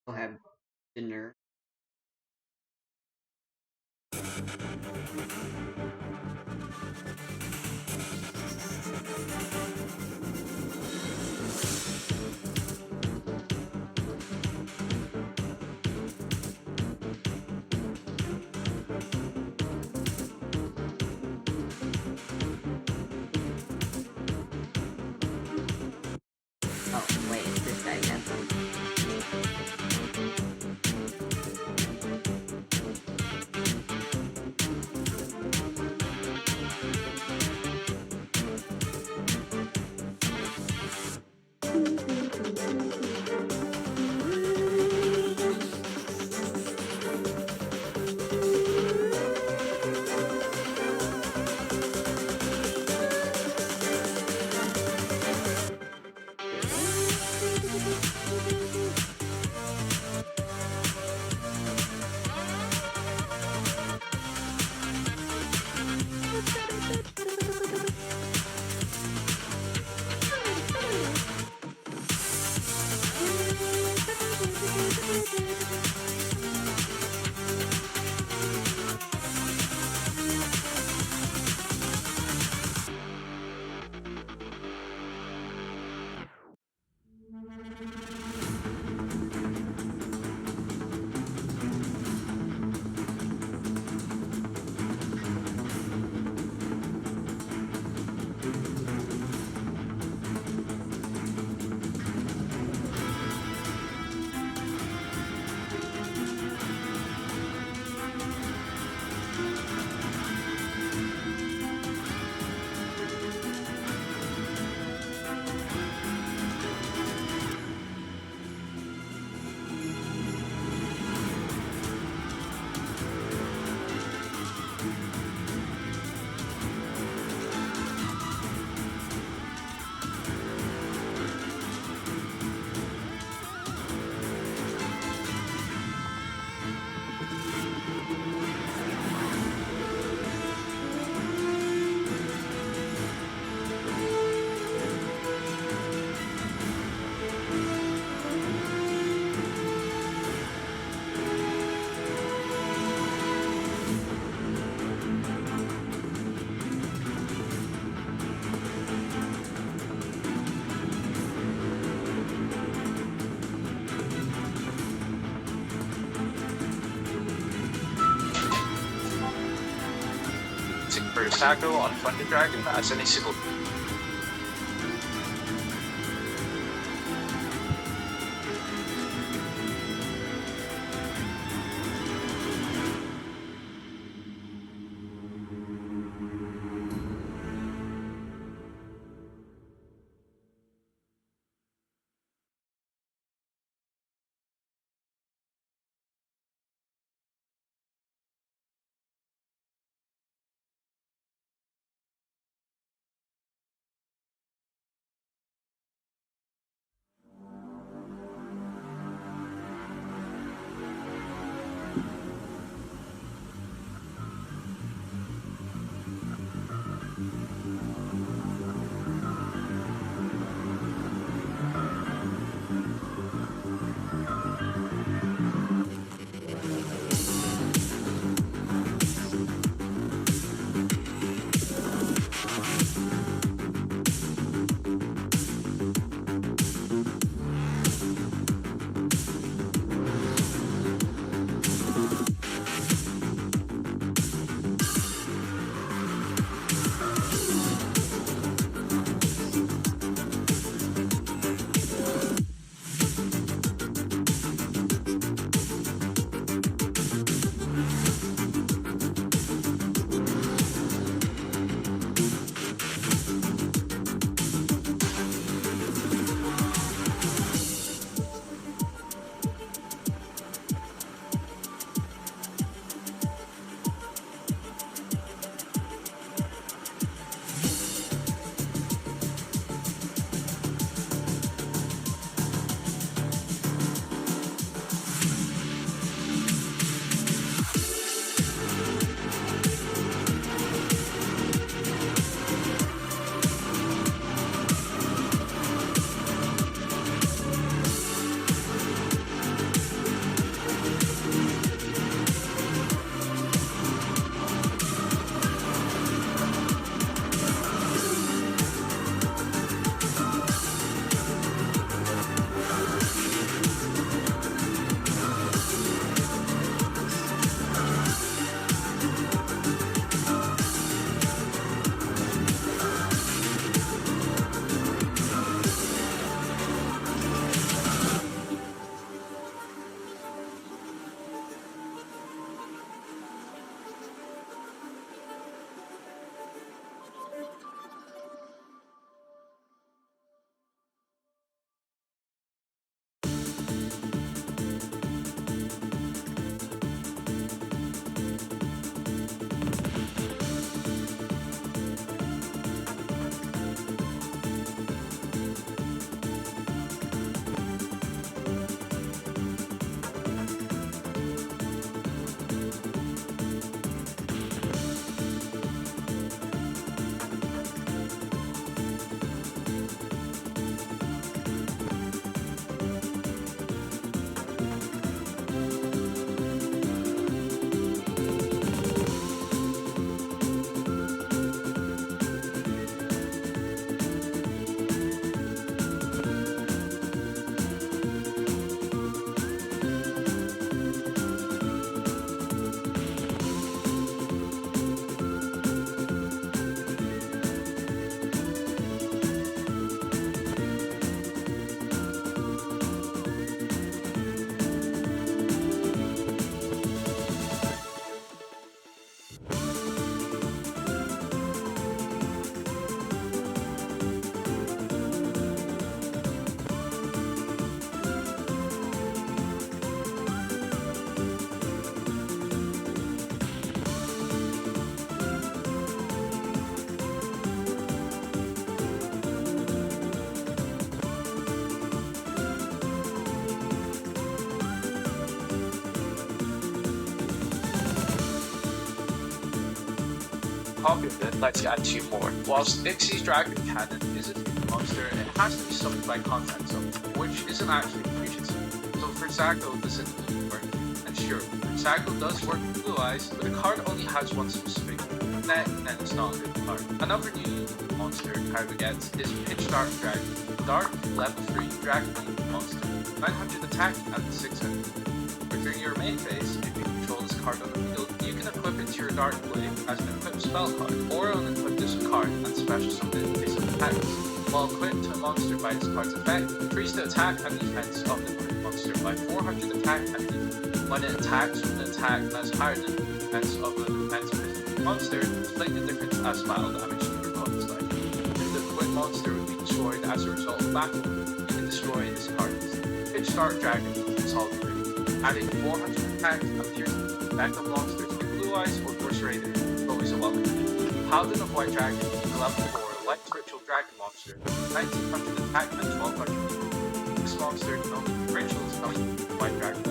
Go have dinner. Oh, wait, it's this guy again. For Sago on Thunder Dragon as an Isidore. copy of it lets you add 2 more. Whilst Ixie's Dragon Cannon is a monster, it has to be summoned by contact summon, which isn't actually a fusion summon. So for Zago, this isn't work. And sure, Zago does work with Blue Eyes, but the card only has one specific net, and it's not a good card. Another new monster Kaiba gets is Pitch Dark Dragon. Dark, level 3 Dragon monster. 900 attack and 600. But during your main phase, if you control this card on the field, you can equip it to your Dark Blade as an equipped spell card, or unequip this card and special summon it in case of attacks. While equipped to a monster by this card's effect, increase the attack and defense of the equipped monster by 400 attack and defense. When it attacks with an attack that is higher than the defense of the defensive monster, inflict the difference as battle damage to your opponent's life. If the equipped monster would be destroyed as a result of battle, you can destroy this card. Pitch Dark Dragon is solid 3, adding 400 attack and piercing effect of monsters with Blue Eyes or Force Raider, always a welcome. Paladin of White Dragon, level 4 Light Ritual Dragon monster, 1900 attack and 1200. This monster can only do rituals from White Dragon.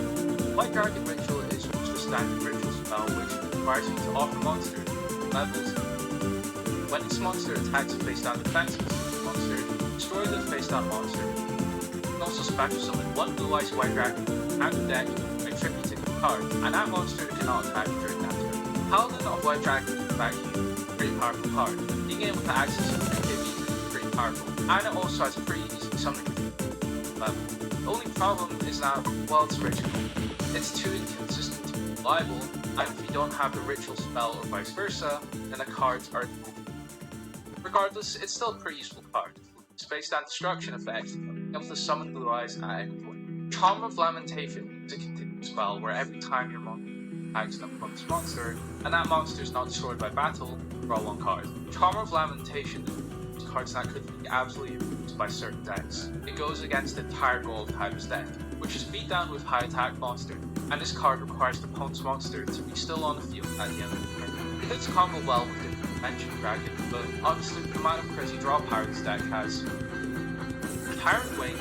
White Dragon Ritual is just a standard ritual spell which requires you to offer monster levels. When this monster attacks a face-down defensive monster, destroy the face-down monster. Also special summon one Blue Eyes White Dragon and the deck attributed to the card, and that monster cannot attack during that turn. Paladin of White Dragon is a pretty powerful card. Being able to access it is pretty powerful, and it also has a pretty easy summoning level. The only problem is that, well, it's ritual. It's too inconsistent to be reliable, and if you don't have the ritual spell or vice versa, then the cards are regardless, it's still a pretty useful card. Space and destruction effect, able to summon Blue Eyes at any point. Charm of Lamentation is a continuous spell where every time your monster attacks an opponent's monster, and that monster is not destroyed by battle, draw 1 card. Charm of Lamentation is cards that could be absolutely abused by certain decks. It goes against the entire goal of Kaiba's deck, which is beat down with high attack monster, and this card requires the opponent's monster to be still on the field at the end of the turn. It fits combo well with the Dimension Dragon, but obviously the amount of crazy draw power this deck has. Tyrant Wing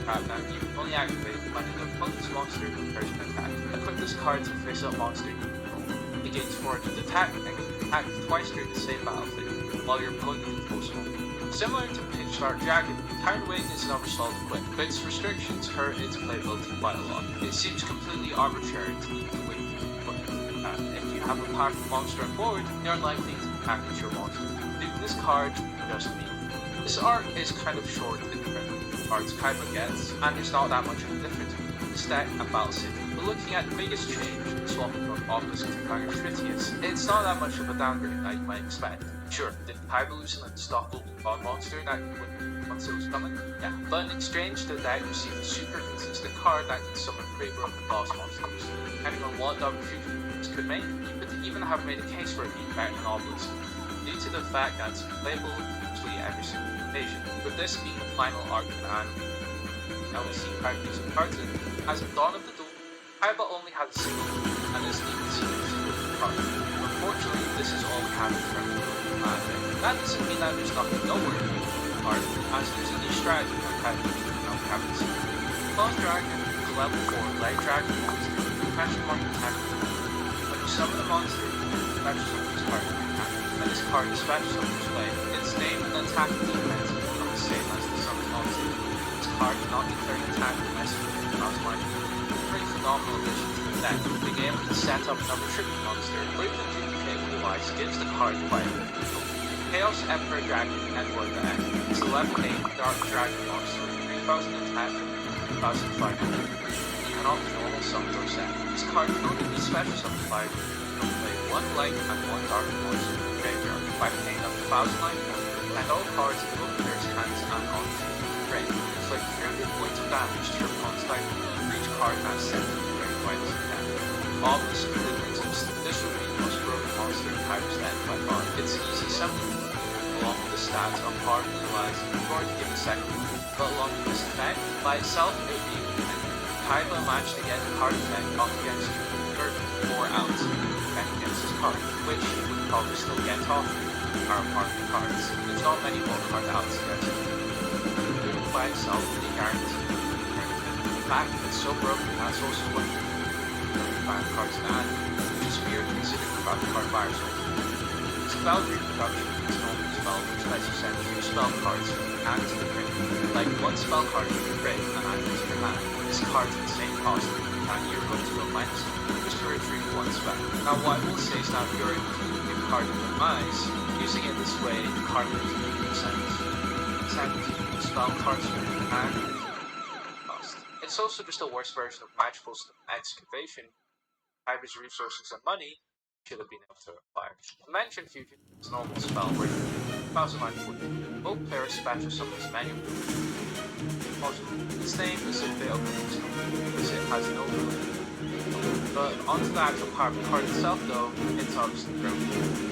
that you can only activate when an opponent's monster prepares an attack. Equip this card to face up monster you control. It gains 400 attack and can attack twice during the same battlefield, while your opponent controls one. Similar to Pitch Dark Dragon, Tyrant Wing is another solid equip, but its restrictions hurt its playability quite a lot. It seems completely arbitrary to leave the wing and if you have a powerful monster on board, you're unlikely to package your monster. Leaving this card just me. This arc is kind of short in comparison to the cards Kaiba gets, and there's not that much of a difference between this deck and Battle City. But looking at the biggest change, swapping from Obelisk to Dragon Tritius, it's not that much of a downgrade that you might expect. Sure, did Kaiba lose an unstoppable god monster that you wouldn't once it was coming? Yeah, but in exchange the deck received a super consistent card that can summon pretty broken boss monsters. Depending on what double fusion this could make, you could even have made a case for it being better than Obelisk, due to the fact that it's playable virtually every single invasion. With this being the final arc in anime, now we see Kaiba using cards in. As of Dawn of the Duel, Kaiba only had a single and isn't even seen as a single card. Unfortunately, this is all we have in terms of that doesn't mean that there's nothing nowhere in the card, as there's a new strategy that Kaiba uses now we haven't seen. Lost Dragon is a level 4 light dragon monster, special mark attack. When you summon a monster, special summon this card and this card is special summon display. Its name and attack and defense are not the same as the summon monster. This card cannot declare an attack unless you can cross mind. Pretty phenomenal addition to the deck. Being able to set up another tribute monster or even duplicate Blue Eyes gives the card quite a bit of control. Chaos Emperor Dragon Edward the Egg is a level 8 Dark Dragon monster with 3000 attack and 2500. You cannot be normal summoned or set. This card can only be special summoned by play 1 light and 1 dark monster in the graveyard by paying up to 1000 life points, and all cards in both players' hands and on the drain. It's like 300 points of damage to your opponent's life for each card that's set to the drain by this attack. Obelisk this would be the most broken monster in Kaiba's deck by far. It's easy summoning, along with the stats on par with Blue Eyes, I'm going to give a second, but along with this effect, by itself it would be Kaiba managed to get the card effect off against 34 outs against his card, which he would probably still get off our market cards. There's not many more card outs against him. Doing it by itself, the guarantee. In fact, it's so broken that's also one of the fan cards in anime, which is weird considering about the card virus. This Spell reproduction is a normal spell which lets you send 2 spell cards from your hand to the grave. Like 1 spell card from the grave and add it to your hand. This card's the same cost, and you're going to go minus 1 just to retrieve 1 spell. Now what I will say is that if you're able to give a card in the mice, using it this way, the card makes complete sense. Send 2 spell cards from your hand cost. It's also just a worse version of magical excavation. Kyber's resources and money should have been able to acquire. Dimension Fusion is a normal spell where you spells of magic. Both players special summons many of them. Also, its name is a bit of a because it has no rule. But onto the actual power of the card itself though, it's obviously broken.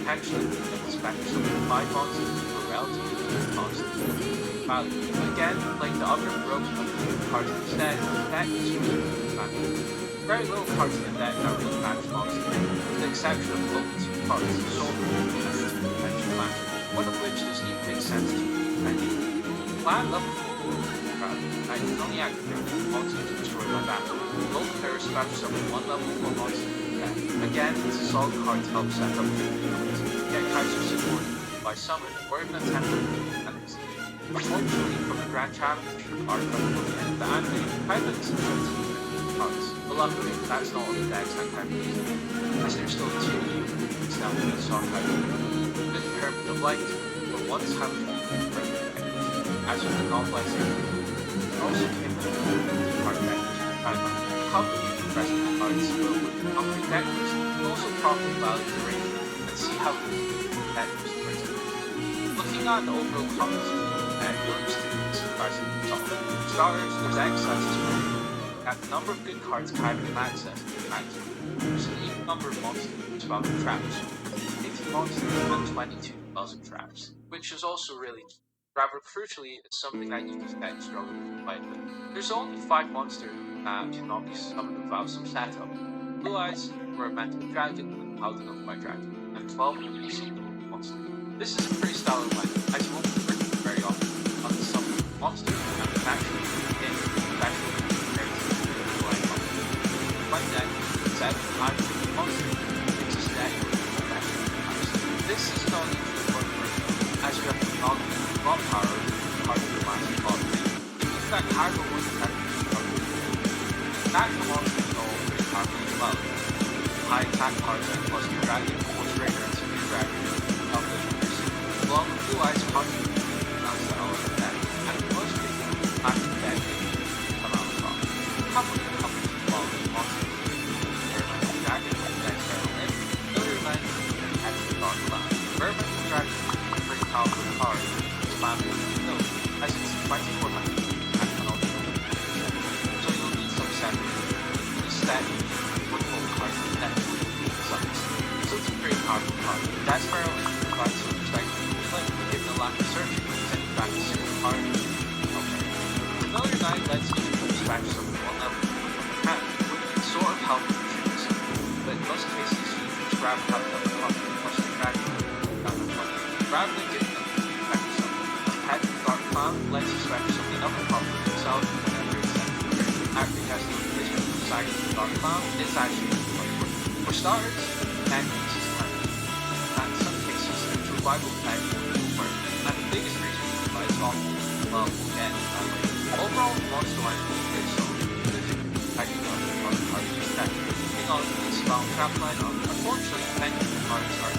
Potentially, it's special summon 5 monsters for relatively constant value. Again, like the other broken cards instead, the deck is really magic. Very little cards in the deck that really match monsters, with the exception of only 2 cards, Soul and 2 Dimensional Magic, one of which doesn't even make sense to me. Flat level 4 I can only activate monsters destroyed by battle. Both players special summon 1 level 4 monster in the deck. Again, it's a solid card to help set up the get Kaiser support by summon or even attempt to enemies. Unfortunately, from the Grand Challenge article at the end of the anime, Kaiser is cards. But luckily, that's not all the decks that can be used, as there's still 2 units that will be soft Kaiser. With Hermit of Light, but once have as with the non-light also came with the card deck a couple of present cards will with the complete deck list will also properly value the range and see how good the deck is present. Looking at the overall composition of the deck, you'll understand this comparison result. For starters, the deck size is pretty at the number of good cards Kyber can access there's an even number of monsters and spells and traps. 18 monsters and 22 spells and traps, which is also really key. Rather crucially, it's something that you can struggle to fight with. There's only 5 monsters that cannot be summoned without some setup. Blue Eyes, for a mental dragon and Paladin of my dragon, and 12 single monsters. This is a pretty stellar line, as you won't be working very often on the summon monsters and can actually get special compared to the line monsters. Right then, 7 active monsters gives us deck with special powers. This is not usually fun version, as you have to knock raw power part of the master called if that Kyber was natural monsters are all pretty powerful as well. High attack cards like Cluster Dragon, Force Raider, and Super Dragon of the along with Blue Eyes contribute to the all of the deck, and in most cases, active deck come out strong. Couple of monsters Dragon with Dex Barrel in, Killer Revenge, and Dark Cloud. Vermin Dragon is a pretty powerful card. As it's 2400 and cannot be so you'll need some seven. Instead, one full card from the deck so it's a pretty powerful card. That's where I will provide some perspective, like given the lack of searching, sending back a single card. Okay. Familiar Knight lets you dispatch something 1 level from your hand, which can sort of help with tricks, but in most cases you just rather have another copy of Cluster Dragon down the front, rather than giving them Dark Cloud lets you special summon another copy of himself whenever it's sent to the grave. Acting as the official deciding the Dark Cloud is actually quite important. For starters, deck uses time. And in some cases, the survival deck will work. And the biggest reason why it's often well we'll get is that way. Overall, monster line is pretty solid. Acting on the other cards of this deck. Being on the spell trap lineup, unfortunately, many of the cards are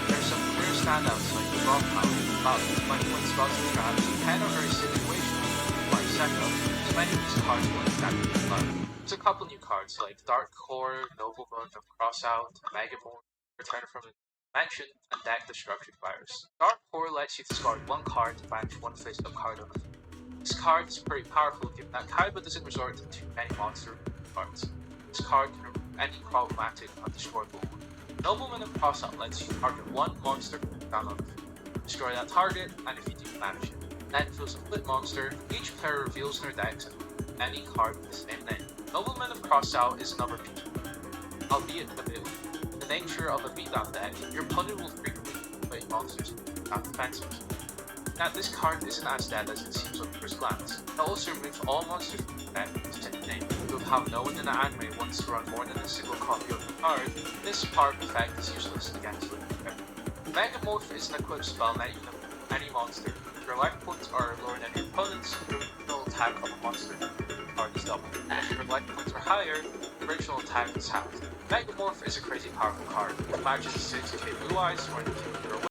there's some clear standouts like the Raw Power, about 21 spells and traps, 10 are very situational, like setup, so many of these cards will exactly be fun. There's a couple new cards like Dark Core, Noble Bone of Crossout, Megaborn, Return from the Dimension, and Deck Destruction Virus. Dark Core lets you discard 1 card to banish 1 face-up card on the field. This card is pretty powerful given that Kaiba doesn't resort to too many monster cards. This card can remove any problematic undestroyable one. Nobleman of Crossout lets you target 1 monster down on the field. Destroy that target, and if you do manage it, then fills a flip monster, each player reveals their decks and any card with the same name. Nobleman of Crossout is another piece, albeit a bit weak. The nature of a beatdown deck, your opponent will frequently play monsters without defenses. Now this card isn't as dead as it seems on first glance. It also removes all monsters from the deck with the same name. You'll have no one in the anime wants to run more than a single copy of the card. This part effect is useless against living. Megamorph is an equipped spell that you can any monster. If your life points are lower than your opponent's, the original attack of a monster is double. If your life points are higher, the original attack is halved. Megamorph is a crazy powerful card. It matches 6k blue eyes when you